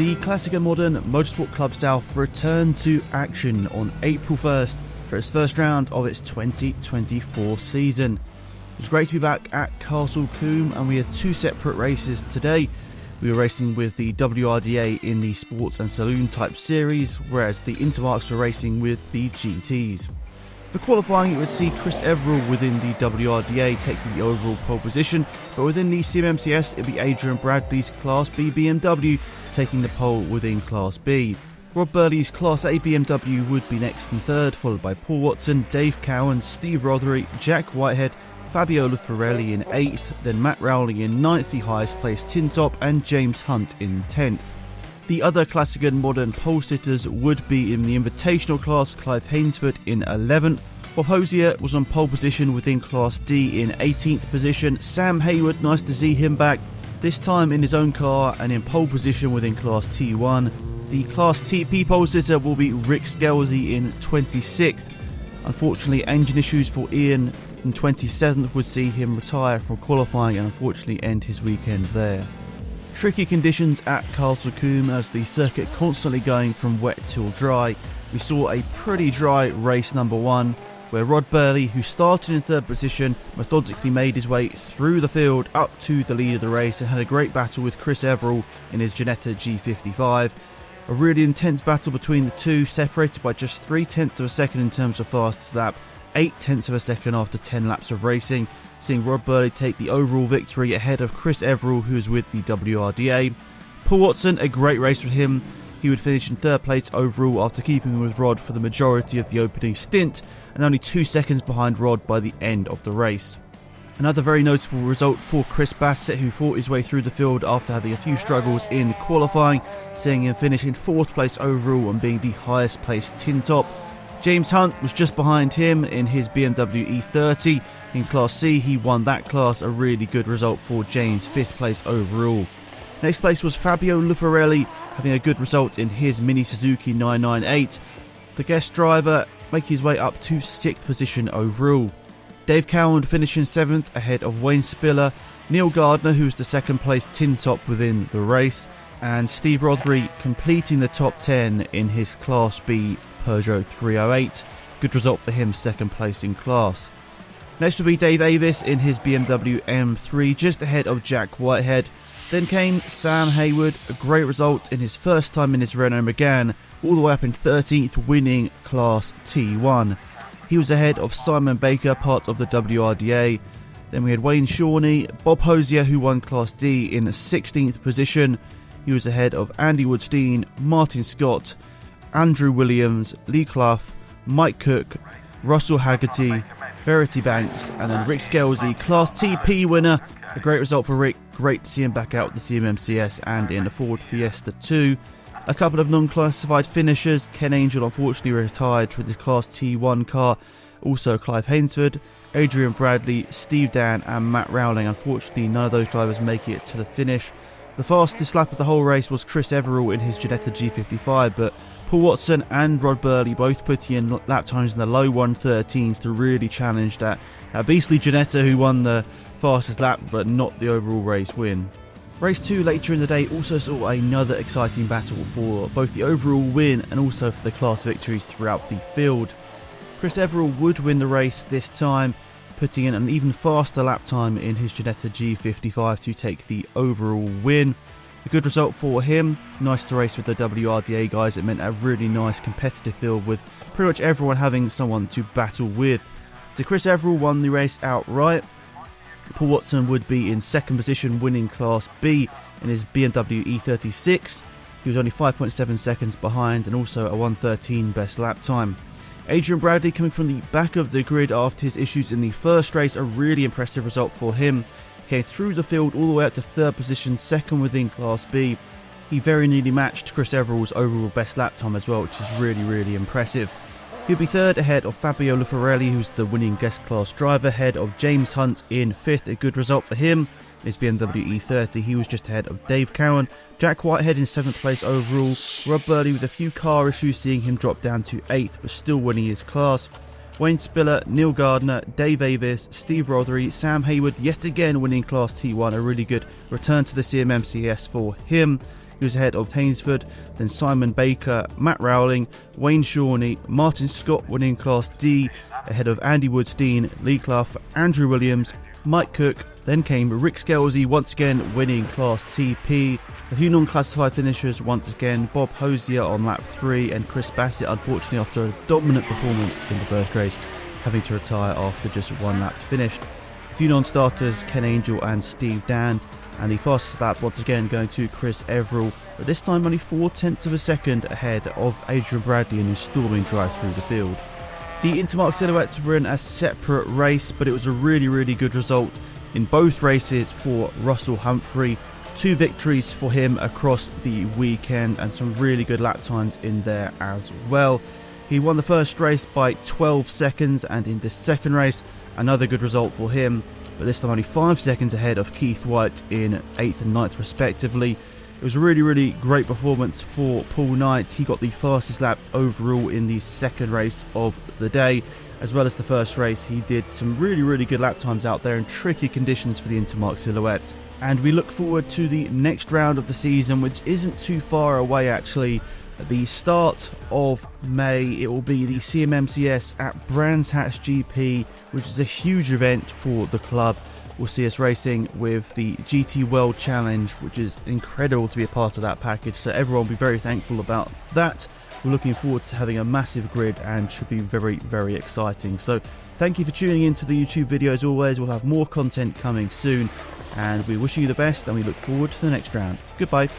The Classic and Modern Motorsport Club South returned to action on April 1st for its first round of its 2024 season. It was great to be back at Castle Combe, and we had two separate races today. We were racing with the WRDA in the Sports and Saloon type series, whereas the Intermarques were racing with the GTs. For qualifying, it would see Chris Everill within the WRDA taking the overall pole position, but within the CMMCS it would be Adrian Bradley's Class B BMW taking the pole within Class B. Rob Birley's Class A BMW would be next and third, followed by Paul Watson, Dave Cowan, Steve Rothery, Jack Whitehead, Fabio Lufarelli in 8th, then Matt Rowley in 9th, the highest placed Tintop, and James Hunt in 10th. The other Classic and Modern pole sitters would be in the Invitational class, Clive Hainsford in 11th. Bob Hosier was on pole position within Class D in 18th position. Sam Hayward, nice to see him back, this time in his own car and in pole position within Class T1. The Class TP pole sitter will be Rick Scalzi in 26th. Unfortunately, engine issues for Ian in 27th would see him retire from qualifying and unfortunately end his weekend there. Tricky conditions at Castle Combe as the circuit constantly going from wet till dry. We saw a pretty dry race number 1 where Rod Birley, who started in 3rd position, methodically made his way through the field up to the lead of the race and had a great battle with Chris Everill in his Ginetta G55. A really intense battle between the two, separated by just 0.3 of a second in terms of fastest lap, 0.8 of a second after 10 laps of racing, seeing Rod Birley take the overall victory ahead of Chris Everill, who is with the WRDA. Paul Watson, a great race for him. He would finish in 3rd place overall after keeping with Rod for the majority of the opening stint, and only 2 seconds behind Rod by the end of the race. Another very notable result for Chris Bassett, who fought his way through the field after having a few struggles in qualifying, seeing him finish in 4th place overall and being the highest placed Tintop. James Hunt was just behind him in his BMW E30. In Class C, he won that class, a really good result for James, 5th place overall. Next place was Fabio Lufarelli, having a good result in his Mini Suzuki 998. The guest driver making his way up to 6th position overall. Dave Cowan finishing 7th ahead of Wayne Spiller, Neil Gardner, who was the 2nd place Tintop within the race, and Steve Rothery completing the top 10 in his Class B Peugeot 308. Good result for him, 2nd place in class. Next will be Dave Avis in his BMW M3, just ahead of Jack Whitehead. Then came Sam Hayward, a great result in his first time in his Renault Megane, all the way up in 13th, winning Class T1. He was ahead of Simon Baker, part of the WRDA. Then we had Wayne Shawnee, Bob Hosier, who won Class D in 16th position. He was ahead of Andy Woodstein, Martin Scott, Andrew Williams, Lee Clough, Mike Cook, Russell Haggerty, Verity Banks, and then Rick Scalzi, Class TP winner. A great result for Rick, great to see him back out with the CMMCS and in the Ford Fiesta 2. A couple of non-classified finishers. Ken Angell unfortunately retired for the Class T1 car. Also Clive Hainsford, Adrian Bradley, Steve Dan and Matt Rowling. Unfortunately, none of those drivers making it to the finish. The fastest lap of the whole race was Chris Everill in his Ginetta G55, but Paul Watson and Rod Birley both putting in lap times in the low 113s to really challenge that beastly Ginetta, who won the fastest lap but not the overall race win. Race 2 later in the day also saw another exciting battle for both the overall win and also for the class victories throughout the field. Chris Everill would win the race this time, putting in an even faster lap time in his Ginetta G55 to take the overall win. A good result for him. Nice to race with the WRDA guys. It meant a really nice competitive field with pretty much everyone having someone to battle with. So Chris Everill won the race outright. Paul Watson would be in 2nd position, winning Class B in his BMW E36. He was only 5.7 seconds behind and also a 1:13 best lap time. Adrian Bradley coming from the back of the grid after his issues in the first race, a really impressive result for him. Came through the field all the way up to 3rd position, 2nd within Class B. He very nearly matched Chris Everill's overall best lap time as well, which is really impressive. He'll be 3rd ahead of Fabio Lufarelli, who's the winning guest class driver, ahead of James Hunt in 5th, a good result for him. His BMW E30, he was just ahead of Dave Cowan. Jack Whitehead in 7th place overall. Rob Birley with a few car issues, seeing him drop down to 8th, but still winning his class. Wayne Spiller, Neil Gardner, Dave Avis, Steve Rothery, Sam Hayward yet again winning Class T1, a really good return to the CMMCS for him. He was ahead of Tainsford, then Simon Baker, Matt Rowling, Wayne Shawnee, Martin Scott winning Class D, ahead of Andy Woods Dean, Lee Clough, Andrew Williams, Mike Cook. Then came Rick Scalzi once again winning Class TP. A few non-classified finishers once again, Bob Hosier on lap 3 and Chris Bassett, unfortunately after a dominant performance in the first race, having to retire after just one lap finished. A few non-starters, Ken Angell and Steve Dan, and the fastest lap once again going to Chris Everall, but this time only 0.4 of a second ahead of Adrian Bradley in his storming drive through the field. The Intermarque silhouettes were in a separate race, but it was a really good result in both races for Russell Humphrey. 2 victories for him across the weekend and some really good lap times in there as well. He won the first race by 12 seconds, and in the second race another good result for him, but this time only 5 seconds ahead of Keith White in 8th and 9th respectively. It was a really great performance for Paul Knight. He got the fastest lap overall in the second race of the day, as well as the first race. He did some really good lap times out there in tricky conditions for the Intermarque silhouettes. And we look forward to the next round of the season, which isn't too far away actually. At the start of May, it will be the CMMCS at Brands Hatch GP, which is a huge event for the club. We'll see us racing with the GT World Challenge, which is incredible to be a part of that package, so everyone will be very thankful about that. We're looking forward to having a massive grid and should be very exciting. So thank you for tuning in to the YouTube video. As always, we'll have more content coming soon, and we're wishing you the best and we look forward to the next round. Goodbye.